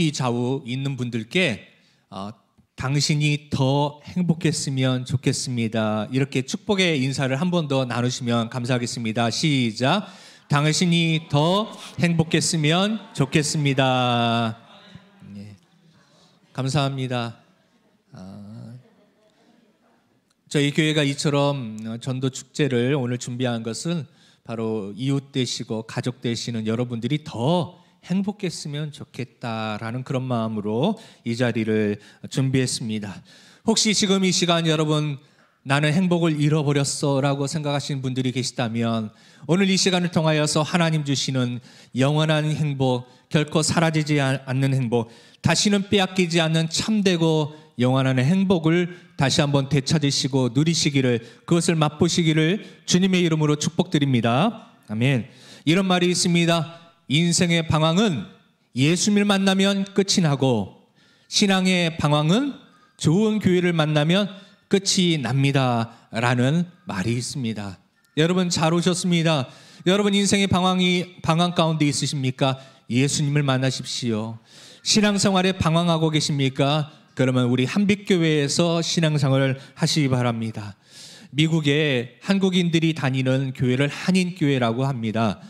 앞뒤 좌우 있는 분들께 당신이 더 행복했으면 좋겠습니다. 이렇게 축복의 인사를 한 번 더 나누시면 감사하겠습니다. 시작. 당신이 더 행복했으면 좋겠습니다. 네. 감사합니다. 저희 교회가 이처럼 전도 축제를 오늘 준비한 것은 바로 이웃 되시고 가족 되시는 여러분들이 더 행복했으면 좋겠다라는 그런 마음으로 이 자리를 준비했습니다. 혹시 지금 이 시간 여러분 나는 행복을 잃어버렸어 라고 생각하시는 분들이 계시다면 오늘 이 시간을 통하여서 하나님 주시는 영원한 행복, 결코 사라지지 않는 행복, 다시는 빼앗기지 않는 참되고 영원한 행복을 다시 한번 되찾으시고 누리시기를, 그것을 맛보시기를 주님의 이름으로 축복드립니다. 아멘. 이런 말이 있습니다. 인생의 방황은 예수님을 만나면 끝이 나고 신앙의 방황은 좋은 교회를 만나면 끝이 납니다 라는 말이 있습니다. 여러분 잘 오셨습니다. 여러분 인생의 방황 가운데 있으십니까? 예수님을 만나십시오. 신앙생활에 방황하고 계십니까? 그러면 우리 한빛교회에서 신앙생활을 하시기 바랍니다. 미국에 한국인들이 다니는 교회를 한인교회라고 합니다.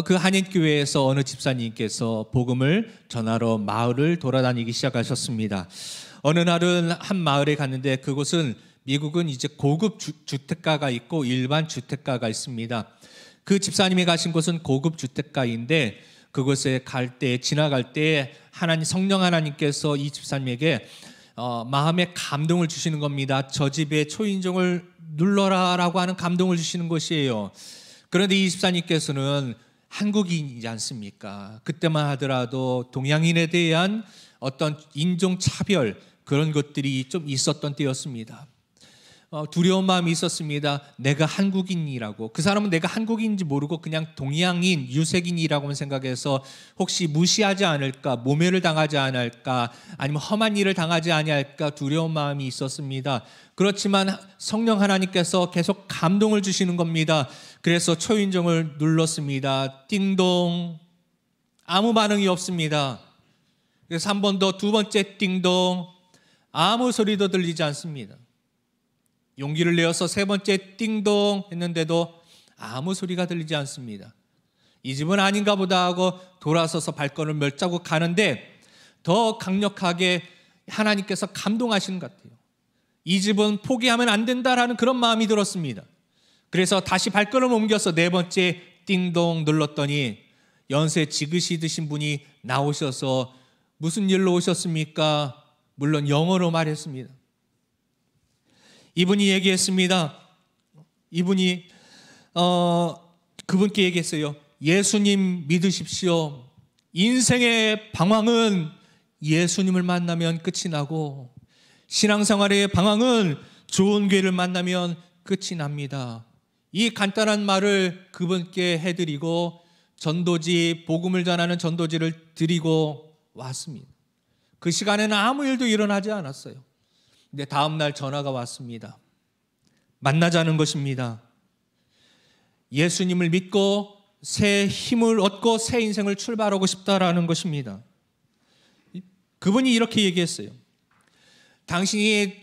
그 한인교회에서 어느 집사님께서 복음을 전하러 마을을 돌아다니기 시작하셨습니다. 어느 날은 한 마을에 갔는데 그곳은 미국은 이제 고급 주택가가 있고 일반 주택가가 있습니다. 그 집사님이 가신 곳은 고급 주택가인데 그곳에 지나갈 때 성령 하나님께서 이 집사님에게 마음에 감동을 주시는 겁니다. 저 집에 초인종을 눌러라라고 하는 감동을 주시는 것이에요. 그런데 이 집사님께서는 한국인이지 않습니까? 그때만 하더라도 동양인에 대한 어떤 인종차별 그런 것들이 좀 있었던 때였습니다. 두려운 마음이 있었습니다. 내가 한국인이라고. 그 사람은 내가 한국인인지 모르고 그냥 동양인, 유색인이라고 생각해서 혹시 무시하지 않을까, 모멸을 당하지 않을까, 아니면 험한 일을 당하지 아니할까 두려운 마음이 있었습니다. 그렇지만 성령 하나님께서 계속 감동을 주시는 겁니다. 그래서 초인종을 눌렀습니다. 띵동. 아무 반응이 없습니다. 그래서 한 번 더, 두 번째 띵동. 아무 소리도 들리지 않습니다. 용기를 내어서 세 번째 띵동 했는데도 아무 소리가 들리지 않습니다. 이 집은 아닌가 보다 하고 돌아서서 발걸음을 몇 자국 가는데 더 강력하게 하나님께서 감동하시는 것 같아요. 이 집은 포기하면 안 된다라는 그런 마음이 들었습니다. 그래서 다시 발걸음을 옮겨서 네 번째 띵동 눌렀더니 연세 지긋이 드신 분이 나오셔서 무슨 일로 오셨습니까? 물론 영어로 말했습니다. 이분이 얘기했습니다. 이분이 그분께 얘기했어요. 예수님 믿으십시오. 인생의 방황은 예수님을 만나면 끝이 나고 신앙생활의 방황은 좋은 교회를 만나면 끝이 납니다. 이 간단한 말을 그분께 해드리고 전도지, 복음을 전하는 전도지를 드리고 왔습니다. 그 시간에는 아무 일도 일어나지 않았어요. 근데 다음 날 전화가 왔습니다. 만나자는 것입니다. 예수님을 믿고 새 힘을 얻고 새 인생을 출발하고 싶다라는 것입니다. 그분이 이렇게 얘기했어요. 당신이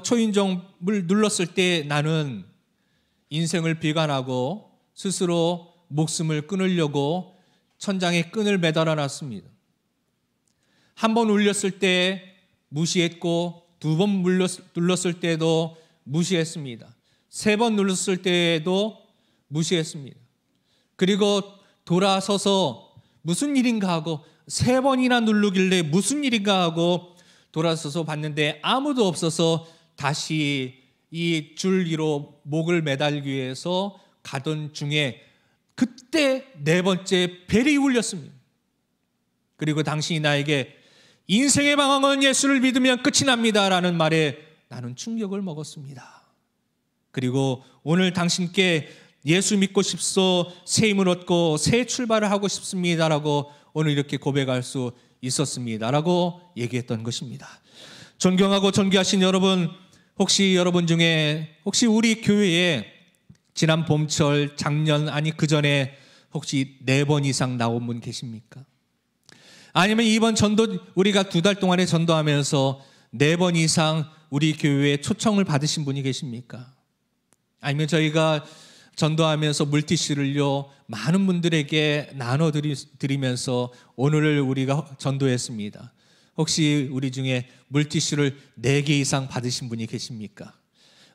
초인종을 눌렀을 때 나는 인생을 비관하고 스스로 목숨을 끊으려고 천장에 끈을 매달아 놨습니다. 한 번 울렸을 때 무시했고 두 번 눌렀을 때도 무시했습니다. 세 번 눌렀을 때도 무시했습니다. 그리고 돌아서서 무슨 일인가 하고 세 번이나 누르길래 무슨 일인가 하고 돌아서서 봤는데 아무도 없어서 다시 이 줄 위로 목을 매달기 위해서 가던 중에 그때 네 번째 벨이 울렸습니다. 그리고 당신이 나에게 인생의 방황은 예수를 믿으면 끝이 납니다 라는 말에 나는 충격을 먹었습니다. 그리고 오늘 당신께 예수 믿고 싶소, 새 힘을 얻고 새 출발을 하고 싶습니다 라고 오늘 이렇게 고백할 수 있었습니다 라고 얘기했던 것입니다. 존경하고 존귀하신 여러분, 혹시 여러분 중에 혹시 우리 교회에 지난 봄철, 작년 아니 그 전에 혹시 4번 이상 나온 분 계십니까? 아니면 이번 전도 우리가 2달 동안에 전도하면서 4번 이상 우리 교회에 초청을 받으신 분이 계십니까? 아니면 저희가 전도하면서 물티슈를요 많은 분들에게 나눠드리면서 오늘을 우리가 전도했습니다. 혹시 우리 중에 물티슈를 4개 이상 받으신 분이 계십니까?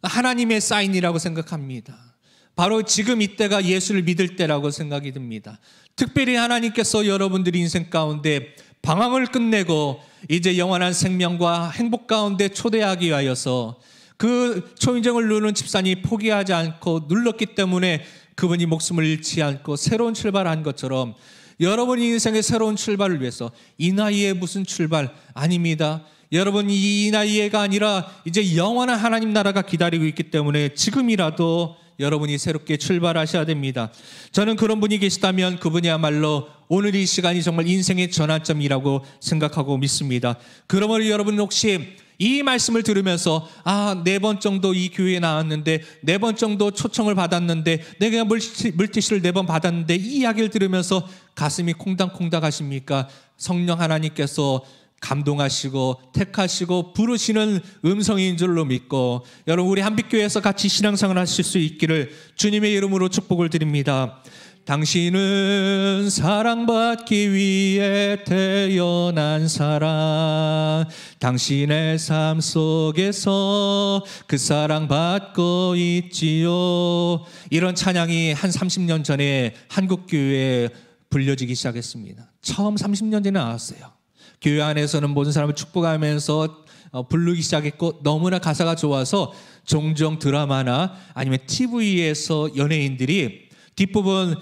하나님의 사인이라고 생각합니다. 바로 지금 이때가 예수를 믿을 때라고 생각이 듭니다. 특별히 하나님께서 여러분들의 인생 가운데 방황을 끝내고 이제 영원한 생명과 행복 가운데 초대하기 위하여서 그 초인종을 누르는 집사님이 포기하지 않고 눌렀기 때문에 그분이 목숨을 잃지 않고 새로운 출발한 것처럼 여러분 인생의 새로운 출발을 위해서 이 나이에 무슨 출발 아닙니다. 여러분 이 나이에가 아니라 이제 영원한 하나님 나라가 기다리고 있기 때문에 지금이라도 여러분이 새롭게 출발하셔야 됩니다. 저는 그런 분이 계시다면 그분이야말로 오늘 이 시간이 정말 인생의 전환점이라고 생각하고 믿습니다. 그러므로 여러분 혹시 이 말씀을 들으면서 4번 정도 이 교회에 나왔는데 4번 정도 초청을 받았는데 내가 물티슈를 4번 받았는데 이 이야기를 들으면서 가슴이 콩닥콩닥 하십니까? 성령 하나님께서 감동하시고 택하시고 부르시는 음성인 줄로 믿고 여러분 우리 한빛교회에서 같이 신앙생활 하실 수 있기를 주님의 이름으로 축복을 드립니다. 당신은 사랑받기 위해 태어난 사람, 당신의 삶 속에서 그 사랑받고 있지요. 이런 찬양이 한 30년 전에 한국교회에 불려지기 시작했습니다. 처음 30년 전에 나왔어요. 교회 안에서는 모든 사람을 축복하면서 부르기 시작했고 너무나 가사가 좋아서 종종 드라마나 아니면 TV에서 연예인들이 뒷부분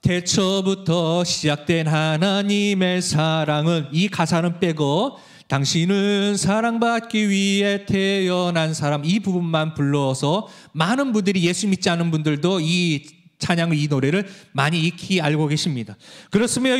태초부터 시작된 하나님의 사랑은 이 가사는 빼고 당신은 사랑받기 위해 태어난 사람 이 부분만 불러서 많은 분들이 예수 믿지 않은 분들도 이 찬양을 이 노래를 많이 익히 알고 계십니다. 그렇습니다.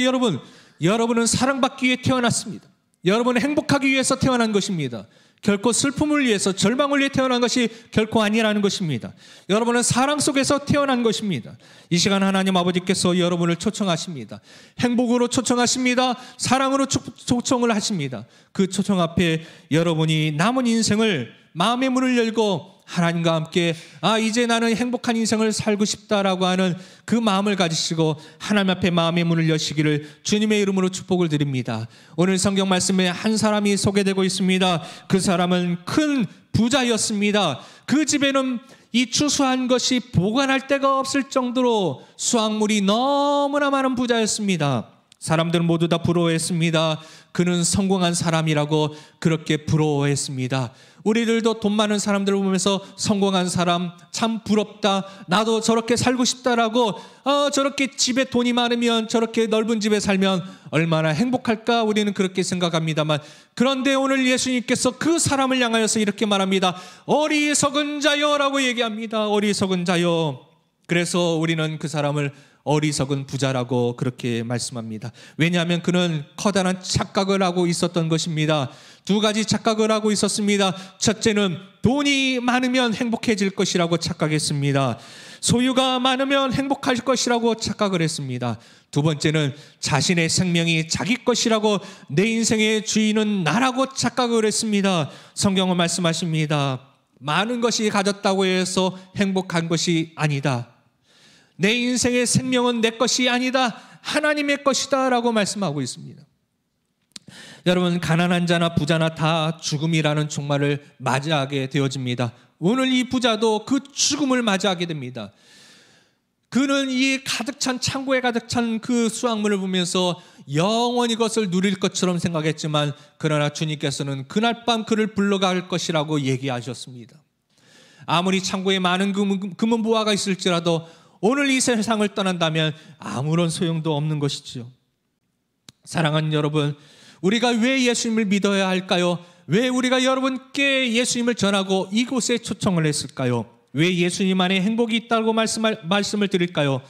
여러분은 사랑받기 위해 태어났습니다. 여러분은 행복하기 위해서 태어난 것입니다. 결코 슬픔을 위해서 절망을 위해 태어난 것이 결코 아니라는 것입니다. 여러분은 사랑 속에서 태어난 것입니다. 이 시간 하나님 아버지께서 여러분을 초청하십니다. 행복으로 초청하십니다. 사랑으로 초청을 하십니다. 그 초청 앞에 여러분이 남은 인생을 마음의 문을 열고 하나님과 함께 이제 나는 행복한 인생을 살고 싶다라고 하는 그 마음을 가지시고 하나님 앞에 마음의 문을 여시기를 주님의 이름으로 축복을 드립니다. 오늘 성경 말씀에 한 사람이 소개되고 있습니다. 그 사람은 큰 부자였습니다. 그 집에는 이 추수한 것이 보관할 데가 없을 정도로 수확물이 너무나 많은 부자였습니다. 사람들은 모두 다 부러워했습니다. 그는 성공한 사람이라고 그렇게 부러워했습니다. 우리들도 돈 많은 사람들을 보면서 성공한 사람 참 부럽다. 나도 저렇게 살고 싶다라고 저렇게 집에 돈이 많으면 저렇게 넓은 집에 살면 얼마나 행복할까 우리는 그렇게 생각합니다만 그런데 오늘 예수님께서 그 사람을 향하여서 이렇게 말합니다. 어리석은 자여라고 얘기합니다. 어리석은 자여. 그래서 우리는 그 사람을 어리석은 부자라고 그렇게 말씀합니다. 왜냐하면 그는 커다란 착각을 하고 있었던 것입니다. 2가지 착각을 하고 있었습니다. 첫째는 돈이 많으면 행복해질 것이라고 착각했습니다. 소유가 많으면 행복할 것이라고 착각을 했습니다. 2번째는 자신의 생명이 자기 것이라고 내 인생의 주인은 나라고 착각을 했습니다. 성경은 말씀하십니다. 많은 것이 가졌다고 해서 행복한 것이 아니다. 내 인생의 생명은 내 것이 아니다. 하나님의 것이다 라고 말씀하고 있습니다. 여러분 가난한 자나 부자나 다 죽음이라는 종말을 맞이하게 되어집니다. 오늘 이 부자도 그 죽음을 맞이하게 됩니다. 그는 이 가득 찬 창고에 가득 찬 그 수확물을 보면서 영원히 그것을 누릴 것처럼 생각했지만 그러나 주님께서는 그날 밤 그를 불러갈 것이라고 얘기하셨습니다. 아무리 창고에 많은 금은 보화가 있을지라도 오늘 이 세상을 떠난다면 아무런 소용도 없는 것이지요. 사랑하는 여러분, 우리가 왜 예수님을 믿어야 할까요? 왜 우리가 여러분께 예수님을 전하고 이곳에 초청을 했을까요? 왜 예수님 안에 행복이 있다고 말씀을 드릴까요?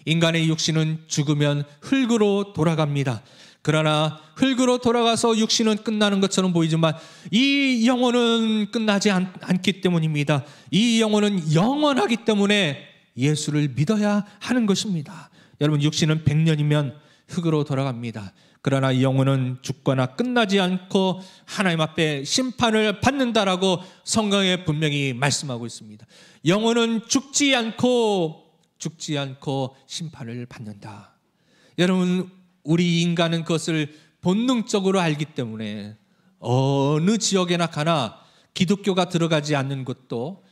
인간의 육신은 죽으면 흙으로 돌아갑니다. 그러나 흙으로 돌아가서 육신은 끝나는 것처럼 보이지만 이 영혼은 끝나지 않기 때문입니다. 이 영혼은 영원하기 때문에 예수를 믿어야 하는 것입니다. 여러분 육신은 100년이면 흙으로 돌아갑니다. 그러나 영혼은 죽거나 끝나지 않고 하나님 앞에 심판을 받는다라고 성경에 분명히 말씀하고 있습니다. 영혼은 죽지 않고 심판을 받는다. 여러분, 우리 인간은 그것을 본능적으로 알기 때문에 어느 지역에나 가나 기독교가 들어가지 않는 곳도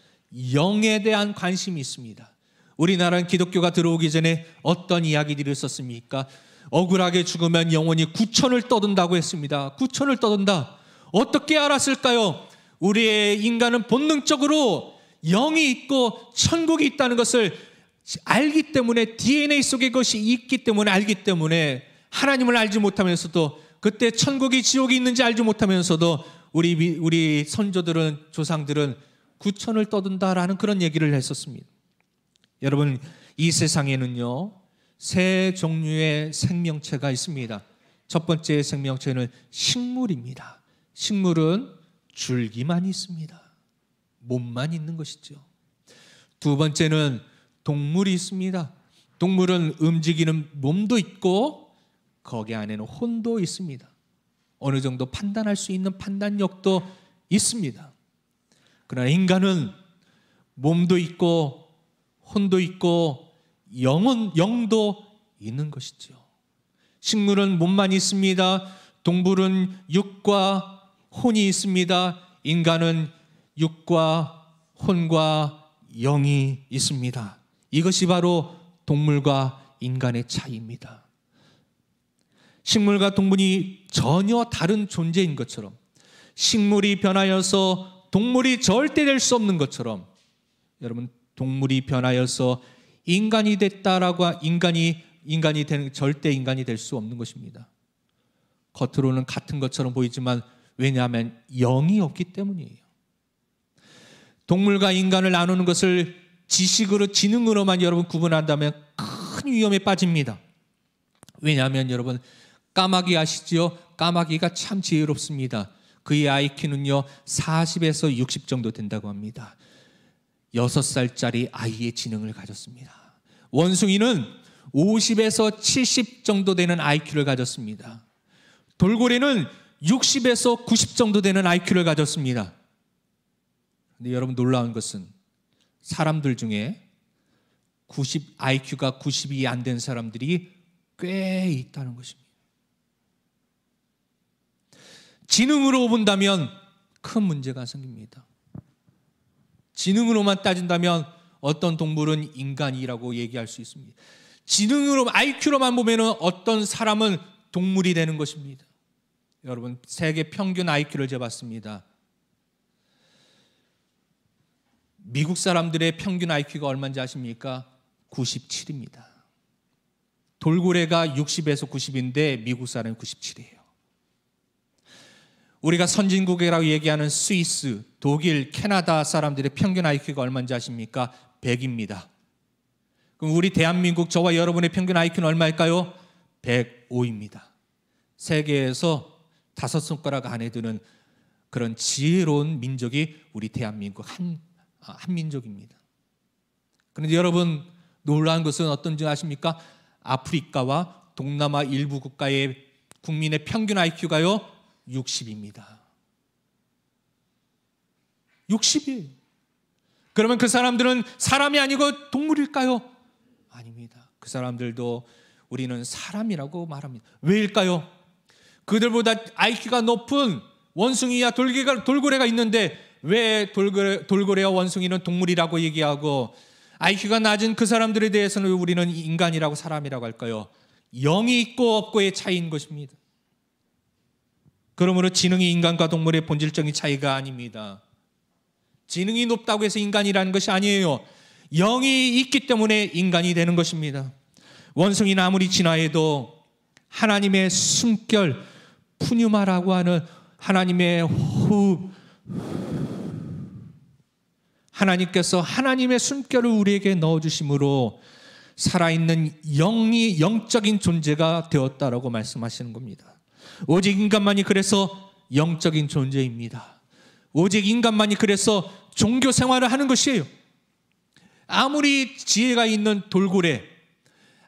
영에 대한 관심이 있습니다. 우리나라는 기독교가 들어오기 전에 어떤 이야기들이 있었습니까? 억울하게 죽으면 영혼이 구천을 떠든다고 했습니다. 구천을 떠든다. 어떻게 알았을까요? 우리의 인간은 본능적으로 영이 있고 천국이 있다는 것을 알기 때문에, DNA 속에 그것이 있기 때문에 알기 때문에, 하나님을 알지 못하면서도, 그때 천국이 지옥이 있는지 알지 못하면서도 우리 선조들은, 조상들은 구천을 떠든다라는 그런 얘기를 했었습니다. 여러분, 이 세상에는요, 세 종류의 생명체가 있습니다. 첫 번째 생명체는 식물입니다. 식물은 줄기만 있습니다. 몸만 있는 것이죠. 두 번째는 동물이 있습니다. 동물은 움직이는 몸도 있고 거기 안에는 혼도 있습니다. 어느 정도 판단할 수 있는 판단력도 있습니다. 그러나 인간은 몸도 있고 혼도 있고 영도 있는 것이죠. 식물은 몸만 있습니다. 동물은 육과 혼이 있습니다. 인간은 육과 혼과 영이 있습니다. 이것이 바로 동물과 인간의 차이입니다. 식물과 동물이 전혀 다른 존재인 것처럼, 식물이 변하여서 동물이 절대 될 수 없는 것처럼, 여러분, 동물이 변하여서 인간이 됐다라고, 인간이 절대 인간이 될 수 없는 것입니다. 겉으로는 같은 것처럼 보이지만, 왜냐하면 영이 없기 때문이에요. 동물과 인간을 나누는 것을 지식으로, 지능으로만 여러분 구분한다면 큰 위험에 빠집니다. 왜냐하면 여러분, 까마귀 아시죠? 까마귀가 참 지혜롭습니다. 그의 IQ는요 40에서 60 정도 된다고 합니다. 6살짜리 아이의 지능을 가졌습니다. 원숭이는 50에서 70 정도 되는 IQ를 가졌습니다. 돌고래는 60에서 90 정도 되는 IQ를 가졌습니다. 근데 여러분, 놀라운 것은 사람들 중에 IQ가 90이 안 된 사람들이 꽤 있다는 것입니다. 지능으로 본다면 큰 문제가 생깁니다. 지능으로만 따진다면 어떤 동물은 인간이라고 얘기할 수 있습니다. 지능으로, IQ로만 보면 어떤 사람은 동물이 되는 것입니다. 여러분, 세계 평균 IQ를 재봤습니다. 미국 사람들의 평균 IQ가 얼마인지 아십니까? 97입니다. 돌고래가 60에서 90인데 미국 사람은 97이에요. 우리가 선진국이라고 얘기하는 스위스, 독일, 캐나다 사람들의 평균 IQ가 얼마인지 아십니까? 100입니다. 그럼 우리 대한민국, 저와 여러분의 평균 IQ는 얼마일까요? 105입니다. 세계에서 5손가락 안에 드는 그런 지혜로운 민족이 우리 대한민국 한 민족입니다. 그런데 여러분, 놀라운 것은 어떤지 아십니까? 아프리카와 동남아 일부 국가의 국민의 평균 IQ가요 60입니다. 60이에요. 그러면 그 사람들은 사람이 아니고 동물일까요? 아닙니다. 그 사람들도 우리는 사람이라고 말합니다. 왜일까요? 그들보다 IQ가 높은 원숭이와 돌고래가 있는데 왜 돌고래와 원숭이는 동물이라고 얘기하고 IQ가 낮은 그 사람들에 대해서는 우리는 인간이라고, 사람이라고 할까요? 영이 있고 없고의 차이인 것입니다. 그러므로 지능이 인간과 동물의 본질적인 차이가 아닙니다. 지능이 높다고 해서 인간이라는 것이 아니에요. 영이 있기 때문에 인간이 되는 것입니다. 원숭이는 아무리 진화해도 하나님의 숨결, 푸뉴마라고 하는 하나님의 호흡, 하나님께서 하나님의 숨결을 우리에게 넣어주심으로 살아있는 영적인 존재가 되었다라고 말씀하시는 겁니다. 오직 인간만이 그래서 영적인 존재입니다. 오직 인간만이 그래서 종교 생활을 하는 것이에요. 아무리 지혜가 있는 돌고래,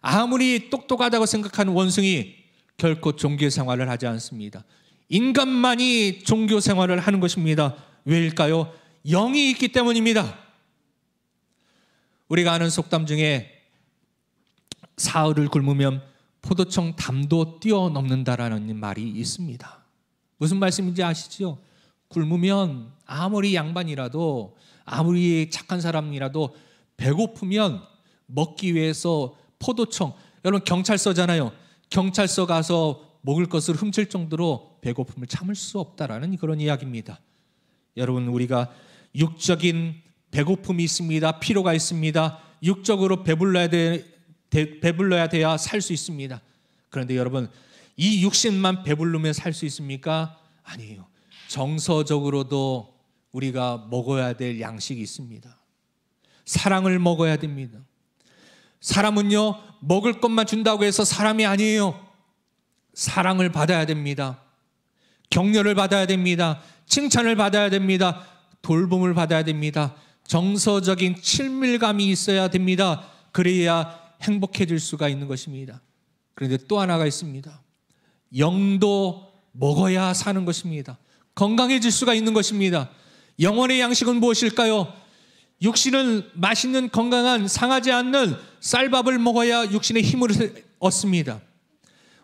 아무리 똑똑하다고 생각하는 원숭이, 결코 종교 생활을 하지 않습니다. 인간만이 종교 생활을 하는 것입니다. 왜일까요? 영이 있기 때문입니다. 우리가 아는 속담 중에 사흘을 굶으면 포도청 담도 뛰어넘는다라는 말이 있습니다. 무슨 말씀인지 아시죠? 굶으면 아무리 양반이라도, 아무리 착한 사람이라도 배고프면 먹기 위해서 포도청, 여러분 경찰서잖아요. 경찰서 가서 먹을 것을 훔칠 정도로 배고픔을 참을 수 없다라는 그런 이야기입니다. 여러분, 우리가 육적인 배고픔이 있습니다. 필요가 있습니다. 육적으로 배불러야 돼야 살 수 있습니다. 그런데 여러분, 이 육신만 배부르면 살 수 있습니까? 아니에요. 정서적으로도 우리가 먹어야 될 양식이 있습니다. 사랑을 먹어야 됩니다. 사람은요, 먹을 것만 준다고 해서 사람이 아니에요. 사랑을 받아야 됩니다. 격려를 받아야 됩니다. 칭찬을 받아야 됩니다. 돌봄을 받아야 됩니다. 정서적인 친밀감이 있어야 됩니다. 그래야 행복해질 수가 있는 것입니다. 그런데 또 하나가 있습니다. 영도 먹어야 사는 것입니다. 건강해질 수가 있는 것입니다. 영혼의 양식은 무엇일까요? 육신은 맛있는 건강한 상하지 않는 쌀밥을 먹어야 육신의 힘을 얻습니다.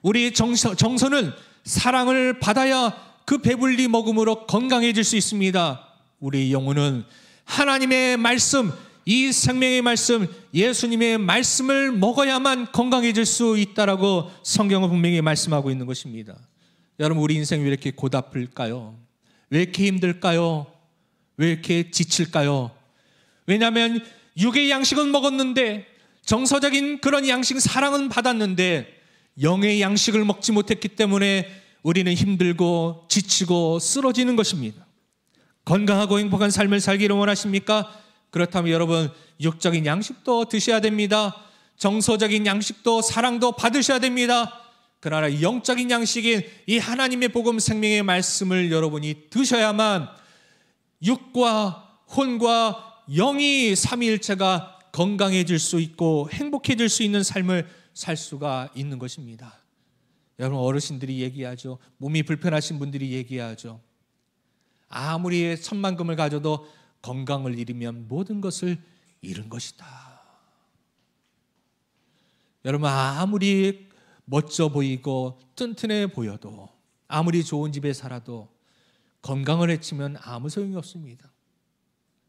우리 정서는 사랑을 받아야 그 배불리 먹음으로 건강해질 수 있습니다. 우리 영혼은 하나님의 말씀, 이 생명의 말씀, 예수님의 말씀을 먹어야만 건강해질 수 있다라고 성경은 분명히 말씀하고 있는 것입니다. 여러분, 우리 인생이 왜 이렇게 고달플까요? 왜 이렇게 힘들까요? 왜 이렇게 지칠까요? 왜냐하면 육의 양식은 먹었는데, 정서적인 그런 양식, 사랑은 받았는데 영의 양식을 먹지 못했기 때문에 우리는 힘들고 지치고 쓰러지는 것입니다. 건강하고 행복한 삶을 살기를 원하십니까? 그렇다면 여러분, 육적인 양식도 드셔야 됩니다. 정서적인 양식도, 사랑도 받으셔야 됩니다. 그러나 영적인 양식인 이 하나님의 복음 생명의 말씀을 여러분이 드셔야만 육과 혼과 영이 삼위일체가 건강해질 수 있고 행복해질 수 있는 삶을 살 수가 있는 것입니다. 여러분, 어르신들이 얘기하죠. 몸이 불편하신 분들이 얘기하죠. 아무리 천만금을 가져도 건강을 잃으면 모든 것을 잃은 것이다. 여러분, 아무리 멋져 보이고 튼튼해 보여도, 아무리 좋은 집에 살아도 건강을 해치면 아무 소용이 없습니다.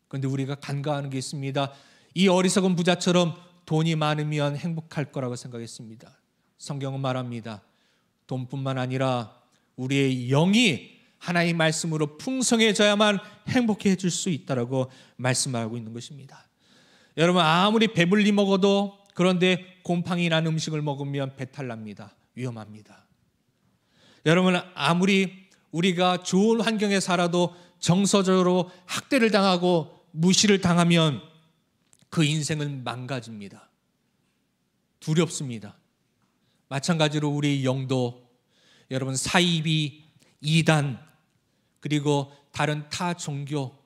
그런데 우리가 간과하는 게 있습니다. 이 어리석은 부자처럼 돈이 많으면 행복할 거라고 생각했습니다. 성경은 말합니다. 돈뿐만 아니라 우리의 영이 하나님의 말씀으로 풍성해져야만 행복해질 수 있다라고 말씀하고 있는 것입니다. 여러분, 아무리 배불리 먹어도, 그런데 곰팡이 난 음식을 먹으면 배탈 납니다. 위험합니다. 여러분, 아무리 우리가 좋은 환경에 살아도 정서적으로 학대를 당하고 무시를 당하면 그 인생은 망가집니다. 두렵습니다. 마찬가지로 우리 영도, 여러분, 사이비, 이단, 그리고 다른 타 종교,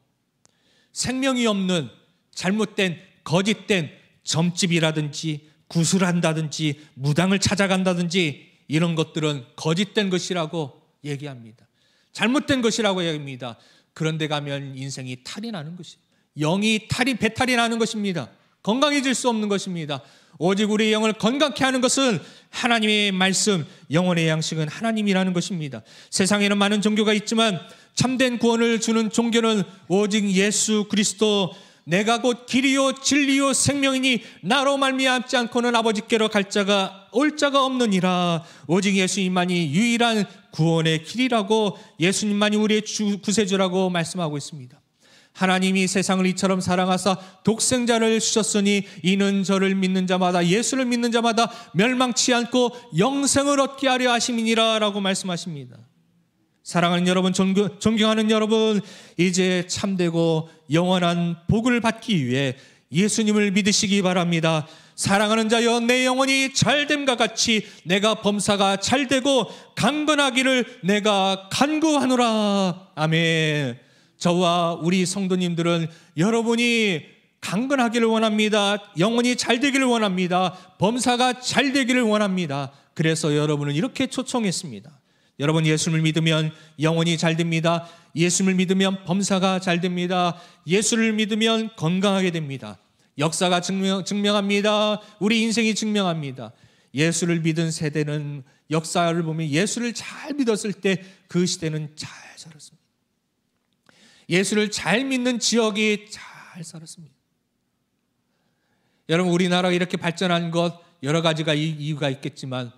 생명이 없는 잘못된 거짓된 점집이라든지 구술한다든지 무당을 찾아간다든지 이런 것들은 거짓된 것이라고 얘기합니다. 잘못된 것이라고 얘기합니다. 그런데 가면 인생이 탈이 나는 것입니다. 영이 배탈이 나는 것입니다. 건강해질 수 없는 것입니다. 오직 우리의 영을 건강케 하는 것은 하나님의 말씀, 영혼의 양식은 하나님이라는 것입니다. 세상에는 많은 종교가 있지만 참된 구원을 주는 종교는 오직 예수 그리스도, 내가 곧 길이요 진리요 생명이니 나로 말미암지 않고는 아버지께로 올 자가 없느니라. 오직 예수님만이 유일한 구원의 길이라고, 예수님만이 우리의 구세주라고 말씀하고 있습니다. 하나님이 세상을 이처럼 사랑하사 독생자를 주셨으니 이는 저를 믿는 자마다, 예수를 믿는 자마다 멸망치 않고 영생을 얻게 하려 하심이니라 라고 말씀하십니다. 사랑하는 여러분, 존경하는 여러분, 이제 참되고 영원한 복을 받기 위해 예수님을 믿으시기 바랍니다. 사랑하는 자여, 내 영혼이 잘됨과 같이 내가 범사가 잘되고 강건하기를 내가 간구하노라. 아멘. 저와 우리 성도님들은 여러분이 강건하기를 원합니다. 영혼이 잘 되기를 원합니다. 범사가 잘 되기를 원합니다. 그래서 여러분을 이렇게 초청했습니다. 여러분, 예수를 믿으면 영혼이 잘 됩니다. 예수를 믿으면 범사가 잘 됩니다. 예수를 믿으면 건강하게 됩니다. 역사가 증명합니다. 우리 인생이 증명합니다. 예수를 믿은 세대는 역사를 보면 예수를 잘 믿었을 때 그 시대는 잘 살았습니다. 예수를 잘 믿는 지역이 잘 살았습니다. 여러분, 우리나라가 이렇게 발전한 것 여러 가지가 이유가 있겠지만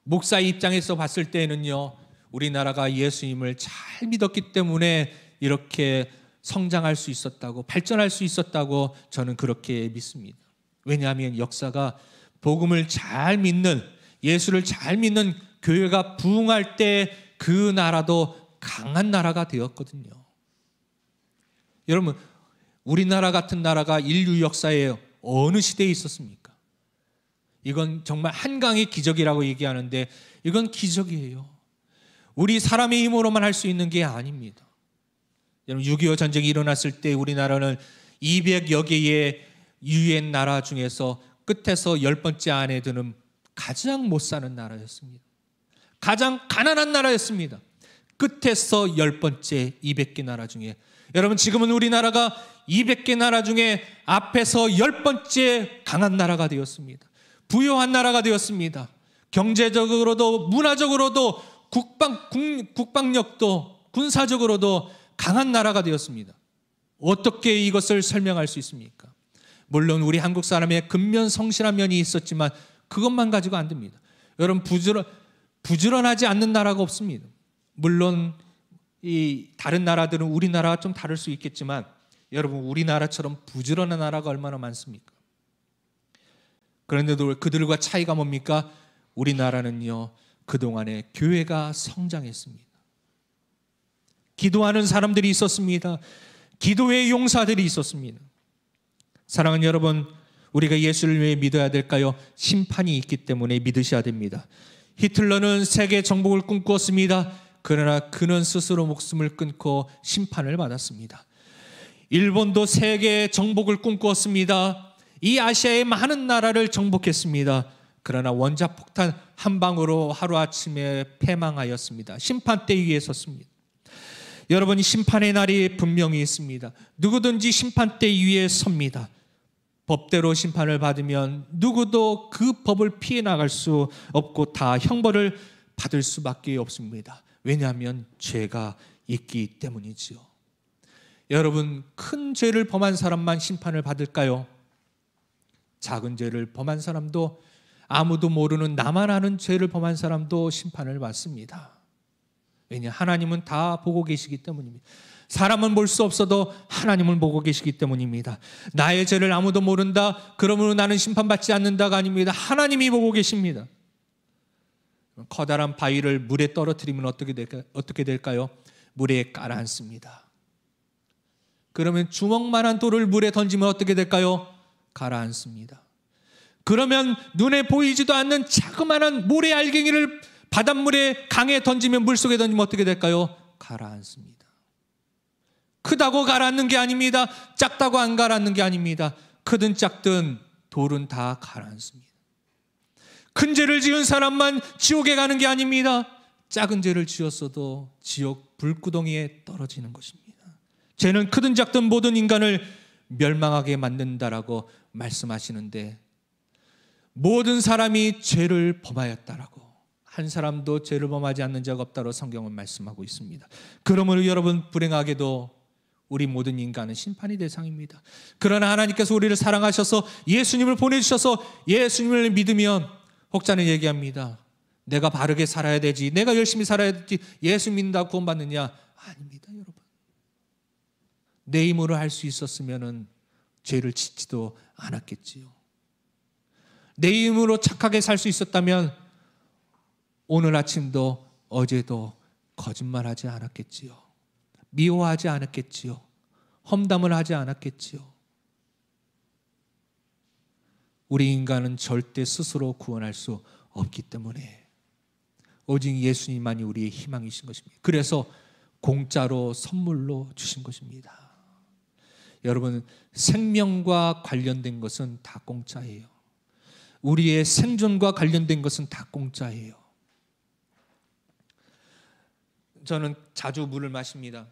목사의 입장에서 봤을 때는요, 우리나라가 예수님을 잘 믿었기 때문에 이렇게 성장할 수 있었다고, 발전할 수 있었다고 저는 그렇게 믿습니다. 왜냐하면 역사가 복음을 잘 믿는, 예수를 잘 믿는 교회가 부흥할 때 그 나라도 강한 나라가 되었거든요. 여러분, 우리나라 같은 나라가 인류 역사에 어느 시대에 있었습니까? 이건 정말 한강의 기적이라고 얘기하는데 이건 기적이에요. 우리 사람의 힘으로만 할 수 있는 게 아닙니다. 여러분, 6.25 전쟁이 일어났을 때 우리나라는 200여 개의 유엔 나라 중에서 끝에서 10번째 안에 드는 가장 못 사는 나라였습니다. 가장 가난한 나라였습니다. 끝에서 10번째 200개 나라 중에. 여러분, 지금은 우리나라가 200개 나라 중에 앞에서 10번째 강한 나라가 되었습니다. 부유한 나라가 되었습니다. 경제적으로도 문화적으로도 국방력도 군사적으로도 강한 나라가 되었습니다. 어떻게 이것을 설명할 수 있습니까? 물론 우리 한국 사람의 근면성실한 면이 있었지만 그것만 가지고 안 됩니다. 여러분, 부지런하지 않는 나라가 없습니다. 물론 이 다른 나라들은 우리나라가 좀 다를 수 있겠지만 여러분, 우리나라처럼 부지런한 나라가 얼마나 많습니까? 그런데도 그들과 차이가 뭡니까? 우리나라는요, 그동안에 교회가 성장했습니다. 기도하는 사람들이 있었습니다. 기도의 용사들이 있었습니다. 사랑하는 여러분, 우리가 예수를 왜 믿어야 될까요? 심판이 있기 때문에 믿으셔야 됩니다. 히틀러는 세계 정복을 꿈꾸었습니다. 그러나 그는 스스로 목숨을 끊고 심판을 받았습니다. 일본도 세계 정복을 꿈꾸었습니다. 이 아시아의 많은 나라를 정복했습니다. 그러나 원자폭탄 한 방으로 하루아침에 패망하였습니다. 심판대 위에 섰습니다. 여러분, 심판의 날이 분명히 있습니다. 누구든지 심판대 위에 섭니다. 법대로 심판을 받으면 누구도 그 법을 피해 나갈 수 없고 다 형벌을 받을 수밖에 없습니다. 왜냐하면 죄가 있기 때문이지요. 여러분, 큰 죄를 범한 사람만 심판을 받을까요? 작은 죄를 범한 사람도, 아무도 모르는 나만 아는 죄를 범한 사람도 심판을 받습니다. 왜냐? 하나님은 다 보고 계시기 때문입니다. 사람은 볼 수 없어도 하나님은 보고 계시기 때문입니다. 나의 죄를 아무도 모른다, 그러므로 나는 심판받지 않는다가 아닙니다. 하나님이 보고 계십니다. 커다란 바위를 물에 떨어뜨리면 어떻게 될까요? 물에 가라앉습니다. 그러면 주먹만한 돌을 물에 던지면 어떻게 될까요? 가라앉습니다. 그러면 눈에 보이지도 않는 자그마한 모래 알갱이를 바닷물에, 강에 던지면, 물속에 던지면 어떻게 될까요? 가라앉습니다. 크다고 가라앉는 게 아닙니다. 작다고 안 가라앉는 게 아닙니다. 크든 작든 돌은 다 가라앉습니다. 큰 죄를 지은 사람만 지옥에 가는 게 아닙니다. 작은 죄를 지었어도 지옥 불구덩이에 떨어지는 것입니다. 죄는 크든 작든 모든 인간을 멸망하게 만든다라고 말씀하시는데, 모든 사람이 죄를 범하였다라고, 한 사람도 죄를 범하지 않는 자가 없다고 성경은 말씀하고 있습니다. 그러므로 여러분, 불행하게도 우리 모든 인간은 심판의 대상입니다. 그러나 하나님께서 우리를 사랑하셔서 예수님을 보내주셔서 예수님을 믿으면, 혹자는 얘기합니다. 내가 바르게 살아야 되지, 내가 열심히 살아야 되지, 예수 믿는다고 구원받느냐? 아닙니다, 여러분. 내 힘으로 할 수 있었으면 죄를 짓지도 않았겠지요. 내 힘으로 착하게 살 수 있었다면 오늘 아침도 어제도 거짓말하지 않았겠지요. 미워하지 않았겠지요. 험담을 하지 않았겠지요. 우리 인간은 절대 스스로 구원할 수 없기 때문에 오직 예수님만이 우리의 희망이신 것입니다. 그래서 공짜로 선물로 주신 것입니다. 여러분, 생명과 관련된 것은 다 공짜예요. 우리의 생존과 관련된 것은 다 공짜예요. 저는 자주 물을 마십니다.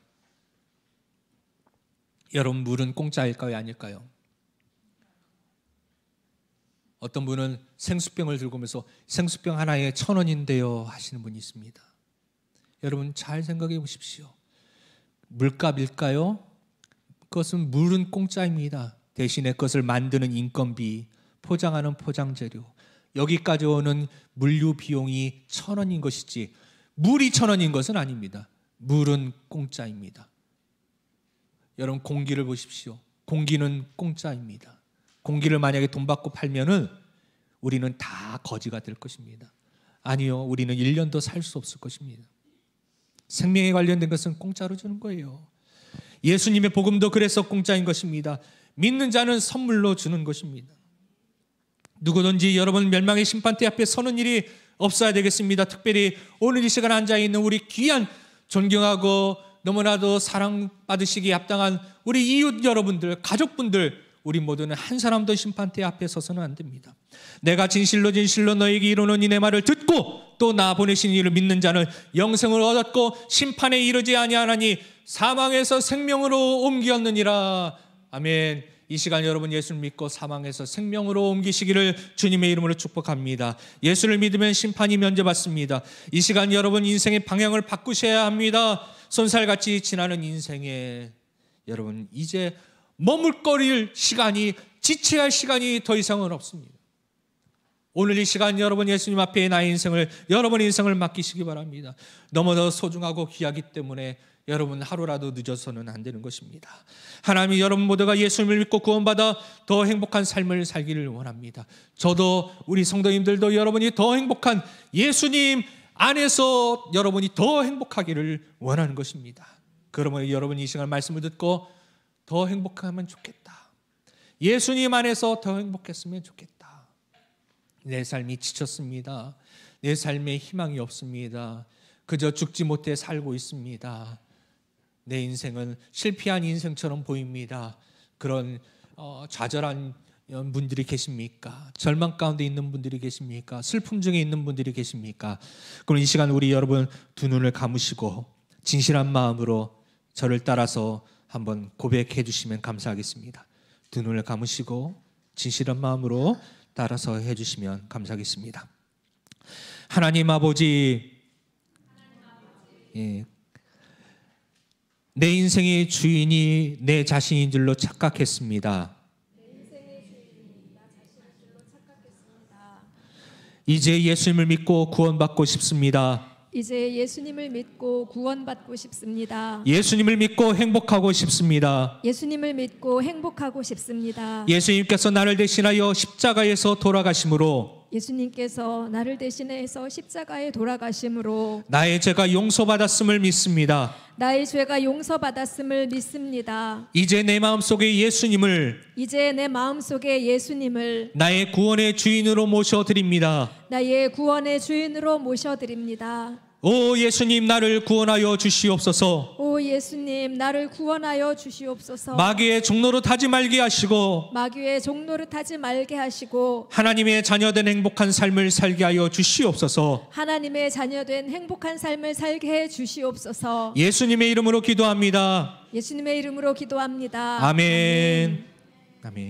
여러분, 물은 공짜일까요, 아닐까요? 어떤 분은 생수병을 들고 오면서 생수병 하나에 1,000원인데요 하시는 분이 있습니다. 여러분, 잘 생각해 보십시오. 물값일까요? 그것은 물은 공짜입니다. 대신에 그것을 만드는 인건비, 포장하는 포장재료, 여기까지 오는 물류 비용이 1,000원인 것이지 물이 1,000원인 것은 아닙니다. 물은 공짜입니다. 여러분, 공기를 보십시오. 공기는 공짜입니다. 공기를 만약에 돈 받고 팔면은 우리는 다 거지가 될 것입니다. 아니요, 우리는 1년도 살 수 없을 것입니다. 생명에 관련된 것은 공짜로 주는 거예요. 예수님의 복음도 그래서 공짜인 것입니다. 믿는 자는 선물로 주는 것입니다. 누구든지 여러분 멸망의 심판대 앞에 서는 일이 없어야 되겠습니다. 특별히 오늘 이 시간 앉아있는 우리 귀한 존경하고 너무나도 사랑받으시기에 합당한 우리 이웃 여러분들, 가족분들, 우리 모두는 한 사람도 심판대 앞에 서서는 안 됩니다. 내가 진실로 진실로 너에게 이르노니 내 말을 듣고 또 나 보내신 이를 믿는 자는 영생을 얻었고 심판에 이르지 아니하나니 사망에서 생명으로 옮겼느니라. 아멘. 이 시간 여러분 예수를 믿고 사망에서 생명으로 옮기시기를 주님의 이름으로 축복합니다. 예수를 믿으면 심판이 면제받습니다. 이 시간 여러분 인생의 방향을 바꾸셔야 합니다. 손살같이 지나는 인생에 여러분 이제 머물거릴 시간이, 지체할 시간이 더 이상은 없습니다. 오늘 이 시간 여러분 예수님 앞에 나의 인생을, 여러분의 인생을 맡기시기 바랍니다. 너무나 소중하고 귀하기 때문에 여러분 하루라도 늦어서는 안 되는 것입니다. 하나님이 여러분 모두가 예수님을 믿고 구원받아 더 행복한 삶을 살기를 원합니다. 저도 우리 성도님들도 여러분이 더 행복한 예수님 안에서 여러분이 더 행복하기를 원하는 것입니다. 그러므로 여러분 이 시간 말씀을 듣고 더 행복하면 좋겠다. 예수님 안에서 더 행복했으면 좋겠다. 내 삶이 지쳤습니다. 내 삶에 희망이 없습니다. 그저 죽지 못해 살고 있습니다. 내 인생은 실패한 인생처럼 보입니다. 그런 좌절한 분들이 계십니까? 절망 가운데 있는 분들이 계십니까? 슬픔 중에 있는 분들이 계십니까? 그럼 이 시간 우리 여러분 두 눈을 감으시고 진실한 마음으로 저를 따라서 한번 고백해 주시면 감사하겠습니다. 두 눈을 감으시고 진실한 마음으로 따라서 해주시면 감사하겠습니다. 하나님 아버지, 예, 내 인생의 주인이 내 자신인 줄로 착각했습니다. 이제 예수님을 믿고 구원받고 싶습니다. 이제 예수님을 믿고 구원받고 싶습니다. 예수님을 믿고 행복하고 싶습니다. 예수님을 믿고 행복하고 싶습니다. 예수님께서 나를 대신하여 십자가에서 돌아가심으로 예수님께서 나를 대신해서 십자가에 돌아가심으로 나의 죄가 용서받았음을 믿습니다. 나의 죄가 용서받았음을 믿습니다. 이제 내 마음속에 예수님을 이제 내 마음속에 예수님을 나의 구원의 주인으로 모셔드립니다. 나의 구원의 주인으로 모셔드립니다. 오 예수님, 나를 구원하여 주시옵소서. 오 예수님, 나를 구원하여 주시옵소서. 마귀의 종노릇 하지 말게 하시고 마귀의 종노릇 하지 말게 하시고 하나님의 자녀된 행복한 삶을 살게 하여 주시옵소서. 하나님의 자녀된 행복한 삶을 살게 해 주시옵소서. 예수님의 이름으로 기도합니다. 예수님의 이름으로 기도합니다. 아멘. 아멘.